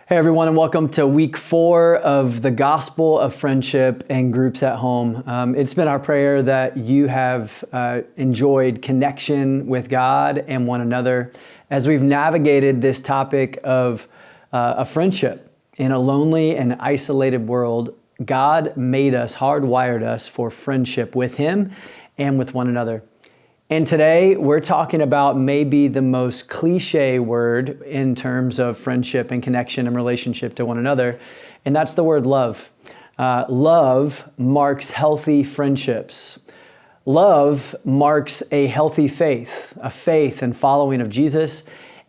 Hey everyone, and welcome to week 4 of the Gospel of Friendship and Groups at Home. It's been our prayer that you have enjoyed connection with God and one another as we've navigated this topic of a friendship. In a lonely and isolated world, God made us, hardwired us for friendship with Him and with one another. And today we're talking about maybe the most cliche word in terms of friendship and connection and relationship to one another, and that's the word love. Love marks healthy friendships. Love marks a healthy faith, a faith and following of Jesus,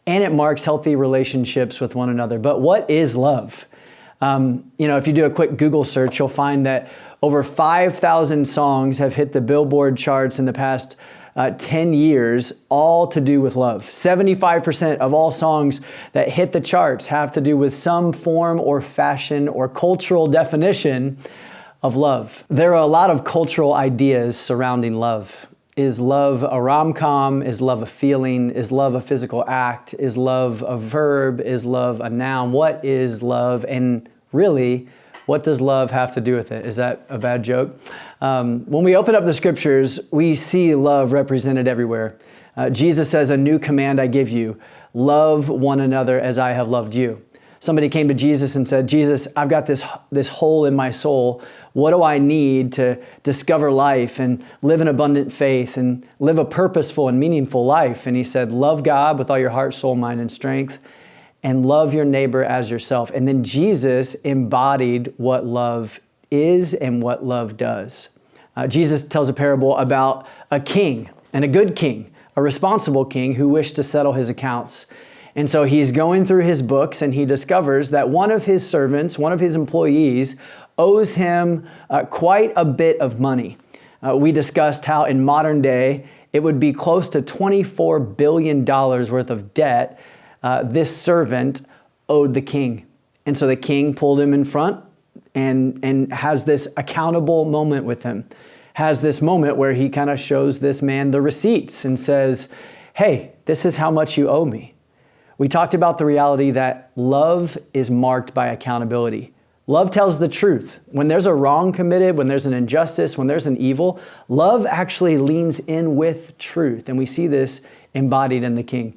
and it marks healthy relationships with one another. But what is love? If you do a quick Google search, you'll find that over 5,000 songs have hit the Billboard charts in the past 10 years, all to do with love. 75% of all songs that hit the charts have to do with some form or fashion or cultural definition of love. There are a lot of cultural ideas surrounding love. Is love a rom-com? Is love a feeling? Is love a physical act? Is love a verb? Is love a noun? What is love? And really, what does love have to do with it? Is that a bad joke? When we open up the scriptures, we see love represented everywhere. Jesus says, "A new command I give you, love one another as I have loved you." Somebody came to Jesus and said, "Jesus, I've got this hole in my soul. What do I need to discover life and live an abundant faith and live a purposeful and meaningful life?" And he said, "Love God with all your heart, soul, mind, and strength, and love your neighbor as yourself." And then Jesus embodied what love is and what love does. Jesus tells a parable about a king, and a good king, a responsible king who wished to settle his accounts. And so he's going through his books and he discovers that one of his servants, one of his employees, owes him quite a bit of money. We discussed how in modern day, it would be close to $24 billion worth of debt this servant owed the king. And so the king pulled him in front and has this accountable moment with him, has this moment where he kind of shows this man the receipts and says, "Hey, this is how much you owe me." We talked about the reality that love is marked by accountability. Love tells the truth. When there's a wrong committed, when there's an injustice, when there's an evil, love actually leans in with truth. And we see this embodied in the king.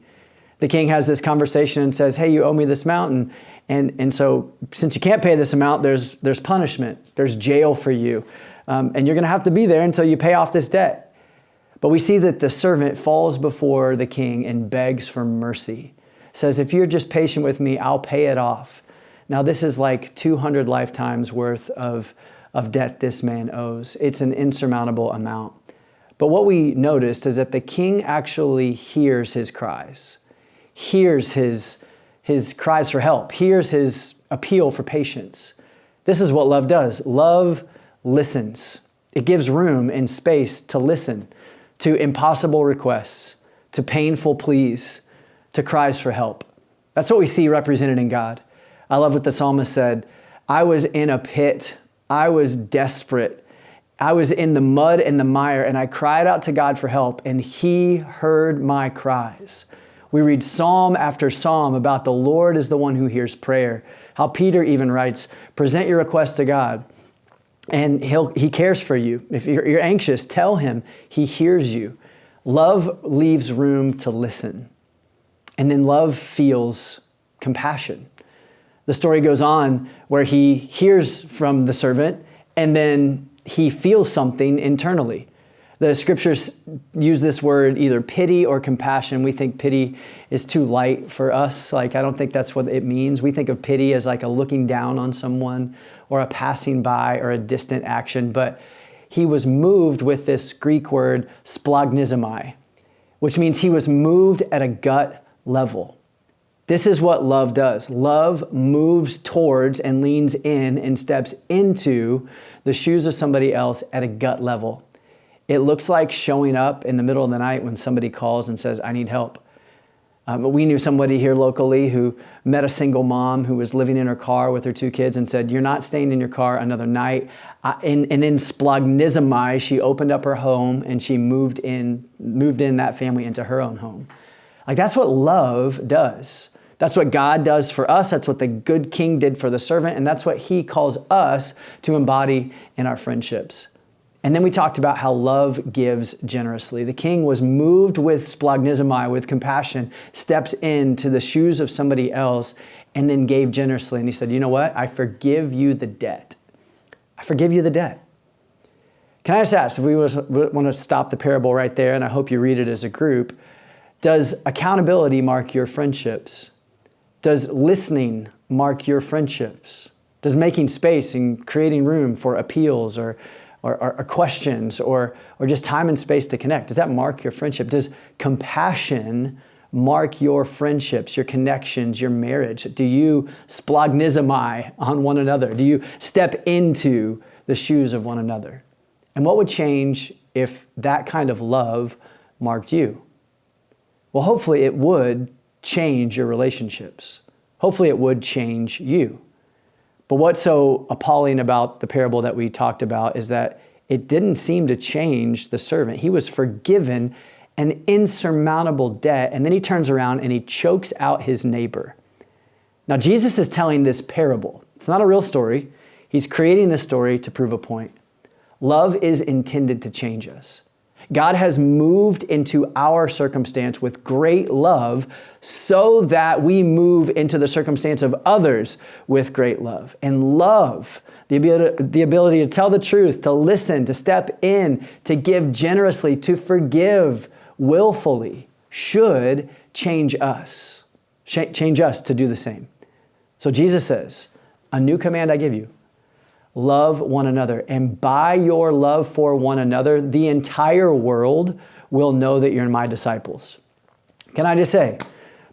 The king has this conversation and says, "Hey, you owe me this amount. And so since you can't pay this amount, there's punishment. There's jail for you. And you're going to have to be there until you pay off this debt." But we see that the servant falls before the king and begs for mercy. Says, "If you're just patient with me, I'll pay it off." Now, this is like 200 lifetimes worth of debt this man owes. It's an insurmountable amount. But what we noticed is that the king actually hears his cries, hears his cries for help, hears his appeal for patience. This is what love does. Love listens. It gives room and space to listen to impossible requests, to painful pleas, to cries for help. That's what we see represented in God. I love what the psalmist said. "I was in a pit. I was desperate. I was in the mud and the mire, and I cried out to God for help, and He heard my cries." We read psalm after psalm about the Lord is the one who hears prayer. How Peter even writes, "Present your requests to God, and He cares for you. If you're anxious, tell Him. He hears you." Love leaves room to listen. And then love feels compassion. The story goes on where he hears from the servant and then he feels something internally. The scriptures use this word either pity or compassion. We think pity is too light for us. I don't think that's what it means. We think of pity as like a looking down on someone or a passing by or a distant action. But he was moved with this Greek word splagnizomai, which means he was moved at a gut level. This is what love does. Love moves towards and leans in and steps into the shoes of somebody else at a gut level. It looks like showing up in the middle of the night when somebody calls and says, "I need help." We knew somebody here locally who met a single mom who was living in her car with her 2 kids and said, "You're not staying in your car another night." And in splagnizomai, she opened up her home and she moved in that family into her own home. That's what love does. That's what God does for us. That's what the good king did for the servant. And that's what he calls us to embody in our friendships. And then we talked about how love gives generously. The king was moved with splagnizomai, with compassion, steps into the shoes of somebody else, and then gave generously. And he said, you know what? I forgive you the debt. I forgive you the debt. Can I just ask, if we want to stop the parable right there, and I hope you read it as a group, does accountability mark your friendships? Does listening mark your friendships? Does making space and creating room for appeals or questions or just time and space to connect, does that mark your friendship? Does compassion mark your friendships, your connections, your marriage? Do you splagnizomai on one another? Do you step into the shoes of one another? And what would change if that kind of love marked you? Well, hopefully it would change your relationships. Hopefully it would change you. But what's so appalling about the parable that we talked about is that it didn't seem to change the servant. He was forgiven an insurmountable debt, and then he turns around and he chokes out his neighbor. Now, Jesus is telling this parable. It's not a real story. He's creating this story to prove a point. Love is intended to change us. God has moved into our circumstance with great love so that we move into the circumstance of others with great love. And love, the ability to tell the truth, to listen, to step in, to give generously, to forgive willfully, should change us. Change us to do the same. So Jesus says, a new command I give you. Love one another. And by your love for one another, the entire world will know that you're my disciples. Can I just say,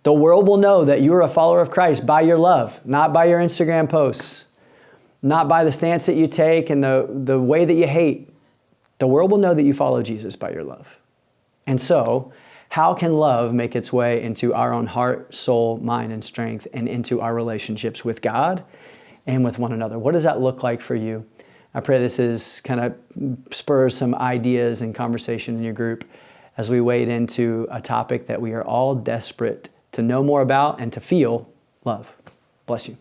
the world will know that you are a follower of Christ by your love, not by your Instagram posts, not by the stance that you take and the way that you hate. The world will know that you follow Jesus by your love. And so, how can love make its way into our own heart, soul, mind, and strength, and into our relationships with God and with one another? What does that look like for you? I pray this is kind of spurs some ideas and conversation in your group as we wade into a topic that we are all desperate to know more about and to feel love. Bless you.